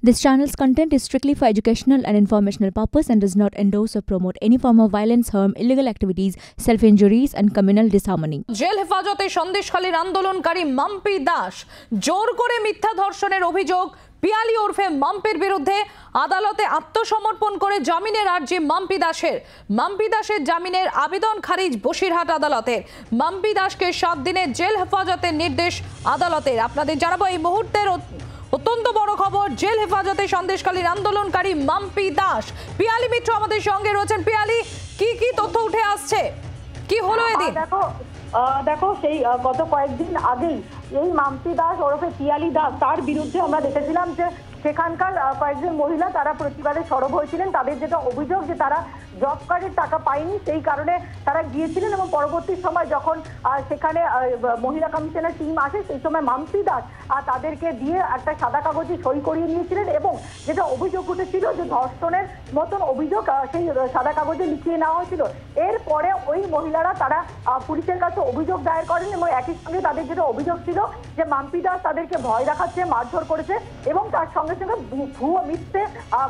This channel's content is strictly for educational and informational purpose and does not endorse or promote any form of violence, harm, illegal activities, self-injuries and communal disharmony. জেল হেফাজতে সন্দেশখালীর আন্দোলনকারী মাম্পি দাস জোর করে মিথ্যা ধর্ষণের অভিযোগ পিয়ালি ওরফে মাম্পির বিরুদ্ধে আদালতে আত্মসমর্পণ করে জামিনের আর্জি মাম্পি দাসের জামিনের আবেদন খারিজ বসিরহাট আদালতের। মাম্পি দাসকে 7 দিনের জেল হেফাজতের নির্দেশ আদালতের। আপনাদের জানাবো এই মুহূর্তের অত্যন্ত বড় খবর, জেল হেফাজতে সন্দেশখালীর আন্দোলনকারী মাম্পি দাস। পিয়ালি মিত্র আমাদের সঙ্গে রয়েছেন। পিয়ালি, কি তথ্য উঠে আসছে, কি হলো এদিন? দেখো সেই গত কয়েকদিন আগেই এই মাম্পি দাস ওরফে পিয়ালি দাস, তার বিরুদ্ধে আমরা দেখেছিলাম যে সেখানকার কয়েকজন মহিলা তারা প্রতিবাদে সরব হয়েছিলেন। তাদের যেটা অভিযোগ যে তারা জব কার্ডের টাকা পায়নি, সেই কারণে তারা গিয়েছিলেন এবং পরবর্তী সময় যখন সেখানে মহিলা কমিশনের টিম আসে সেই সময় মাম্পি দাস তাদেরকে দিয়ে একটা সাদা কাগজে সই করিয়ে নিয়েছিলেন এবং যেটা অভিযোগ উঠেছিল যে ধর্ষণের মতন অভিযোগ সেই সাদা কাগজে লিখিয়ে নেওয়া হয়েছিল। এরপরে ওই মহিলারা তারা পুলিশের কাছে অভিযোগ দায়ের করেন এবং একই সঙ্গে তাদের যেটা অভিযোগ ছিল যে মাম্পি দাস তাদেরকে ভয় দেখাচ্ছে, মারধর করেছে এবং তার সঙ্গে সঙ্গে ভুয়ো মিথ্যে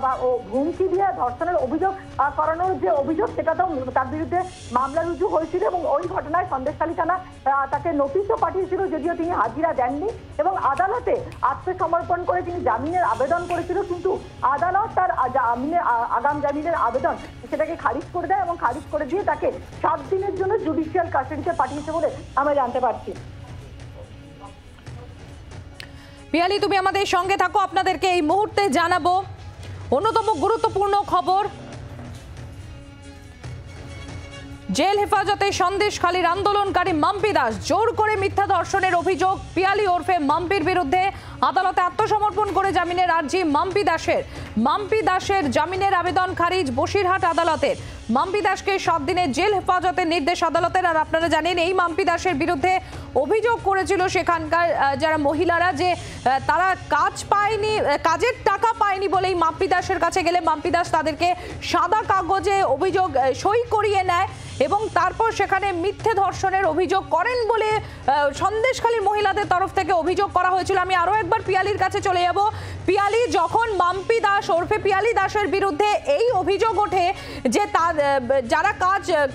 বা হুমকি দিয়ে ধর্ষণের অভিযোগ করানোর যে অভিযোগ সেটাতেও তার বিরুদ্ধে মামলা রুজু হয়েছিল এবং ওই ঘটনায় সন্দেশখালী থানা তাকে নোটিশও পাঠিয়েছিল, যদিও তিনি হাজিরা দেননি এবং আদালতে আত্মসমর্পণ করে তিনি জামিনের আবেদন করেছিল, কিন্তু আদালত তার আগাম জামিনের আবেদন সেটাকে খারিজ করে দেয় এবং খারিজ করে দিয়ে তাকে 7 দিনের জন্য জুডিশিয়াল কাস্টাডিতে পাঠিয়েছে বলে আমরা জানতে পারছি। পিয়ালি, তুমি আমাদের সঙ্গে থাকো, আপনাদেরকে এই মুহূর্তে জানাবো অন্যতম গুরুত্বপূর্ণ খবর। জেল হেফাজতে সন্দেশখালীর আন্দোলনকারী মাম্পি দাস জোর করে মিথ্যা ধর্ষণের অভিযোগ পিয়ালি ওরফে মাম্পির বিরুদ্ধে আদালতে আত্মসমর্পণ করে জামিনের আর্জি মাম্পি দাসের জামিনের আবেদন খারিজ বসিরহাট আদালতের। মাম্পি দাসকে 7 দিনের জেল হেফাজতের নির্দেশ আদালতের। আর আপনারা জানেন এই মাম্পি দাসের বিরুদ্ধে অভিযোগ করেছিল সেখানকার যারা মহিলারা যে তারা কাজের টাকা পায়নি বলেই মাম্পি দাসের কাছে গেলে মাম্পি দাস তাদেরকে সাদা কাগজে অভিযোগ সই করিয়ে নেয় এবং তারপর সেখানে মিথ্যে ধর্ষণের অভিযোগ করেন বলে সন্দেশখালীর মহিলাদের তরফ থেকে অভিযোগ করা হয়েছিল। আমি আরও একবার পিয়ালির কাছে চলে যাব। পিয়ালি, যখন মাম্পি দাস ওরফে পিয়ালি দাসের বিরুদ্ধে এই অভিযোগ ওঠে যে যারা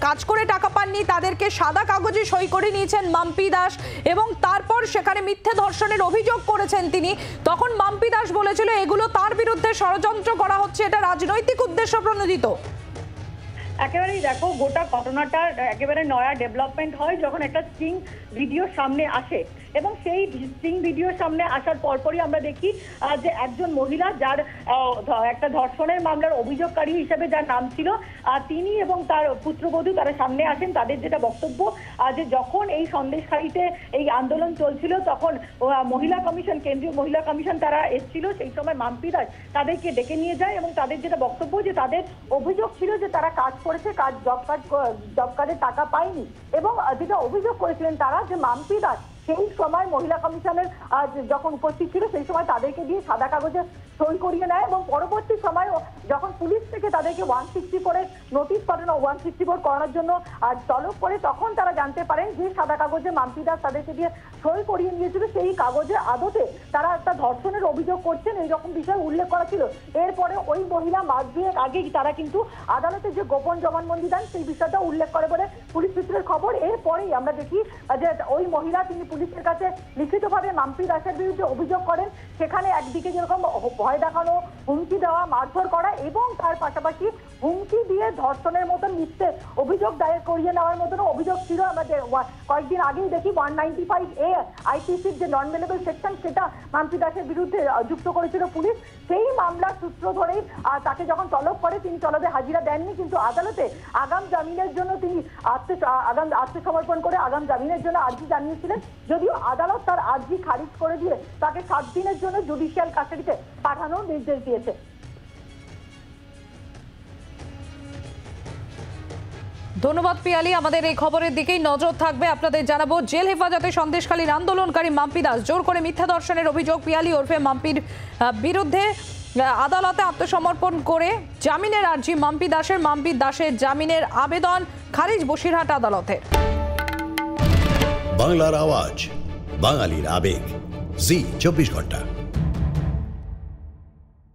কাজ করে টাকা পাননি তাদেরকে সাদা কাগজে সই করে নিয়েছেন মাম্পি দাস এবং তারপর সেখানে মিথ্যে ধর্ষণের অভিযোগ করেছেন তিনি, তখন মাম্পি দাস বলেছিল এগুলো তার বিরুদ্ধে ষড়যন্ত্র করা হচ্ছে, এটা রাজনৈতিক উদ্দেশ্য প্রণোদিত। একেবারেই দেখো, গোটা ঘটনাটার একেবারে নয়া ডেভেলপমেন্ট হয় যখন একটা স্ট্রিং ভিডিও সামনে আসে এবং সেই স্ট্রিং ভিডিও সামনে আসার পরপরই আমরা দেখি যে একজন মহিলা যার একটা ধর্ষণের মামলার অভিযোগকারী হিসেবে যার নাম ছিল তিনি এবং তার পুত্রবধূ তারা সামনে আসেন। তাদের যেটা বক্তব্য যে যখন এই সন্দেশখালীতে এই আন্দোলন চলছিল তখন মহিলা কমিশন, কেন্দ্রীয় মহিলা কমিশন তারা এসেছিল, সেই সময় মাম্পি দাস তাদেরকে ডেকে নিয়ে যায় এবং তাদের যেটা বক্তব্য যে তাদের অভিযোগ ছিল যে তারা কাজ করেছে, জব কার্ডের টাকা পায়নি এবং যেটা অভিযোগ করেছিলেন তারা যে মাম্পি দাস সেই সময় মহিলা কমিশনের যখন উপস্থিত ছিল সেই সময় তাদেরকে দিয়ে সাদা কাগজে সই করিয়ে নেয় এবং পরবর্তী সময় যখন পুলিশ থেকে তাদেরকে 164 নোটিশ পাঠানো, 164 করানোর জন্য তলব করে, তখন তারা জানতে পারেন যে সাদা কাগজে মাম্পি দাস তাদেরকে দিয়ে সই করিয়ে নিয়েছিল সেই কাগজে আদতে তারা একটা ধর্ষণের অভিযোগ করছেন এইরকম বিষয় উল্লেখ করা ছিল। এরপরে ওই মহিলা মাস 2 আগেই তারা কিন্তু আদালতে যে গোপন জবানবন্দি দেন সেই বিষয়টা উল্লেখ করে বলে পুলিশ সূত্রের খবর। এরপরেই আমরা দেখি যে ওই মহিলা তিনি পুলিশের কাছে লিখিতভাবে মাম্পি দাসের বিরুদ্ধে অভিযোগ করেন। সেখানে একদিকে যেরকম ভয় দেখানো, হুমকি দেওয়া, মারধর করা এবং তার পাশাপাশি হুমকি দিয়ে ধর্ষণের মতন মিথ্যে অভিযোগ দায়ের করিয়ে নেওয়ার মতন অভিযোগ ছিল। আমাদের কয়েকদিন আগেই দেখি 195A আইপিসির যে নন বেলেবল সেকশন সেটা মাম্পি দাসের বিরুদ্ধে যুক্ত করেছিল পুলিশ। সেই মামলার সূত্র ধরেই তাকে যখন তলব করে তিনি তলবে হাজিরা দেননি, কিন্তু আদালতে আগাম জামিনের জন্য তিনি আত্মসমর্পণ করে আগাম জামিনের জন্য আর্জি জানিয়েছিলেন, যদিও আদালত তার আর্জি খারিজ করে দিয়ে তাকে 7 দিনের জন্য জুডিশিয়াল কাস্টাডিতে পাঠানোর নির্দেশ দিয়েছে। ধন্যবাদ পিয়ালি, আমাদের এই খবরের দিকেই নজর থাকবে। আপনাদের জানাবো জেল হেফাজতে সন্দেশখালীর আন্দোলনকারী মাম্পি দাস জোর করে মিথ্যা ধর্ষণের অভিযোগ পিয়ালি ওরফে মাম্পির বিরুদ্ধে আদালতে আত্মসমর্পণ করে জামিনের আর্জি মাম্পি দাসের জামিনের আবেদন খারিজ বসিরহাট আদালতের। বাংলার আওয়াজ, বাঙালির আবেগ, জি 24 ঘন্টা।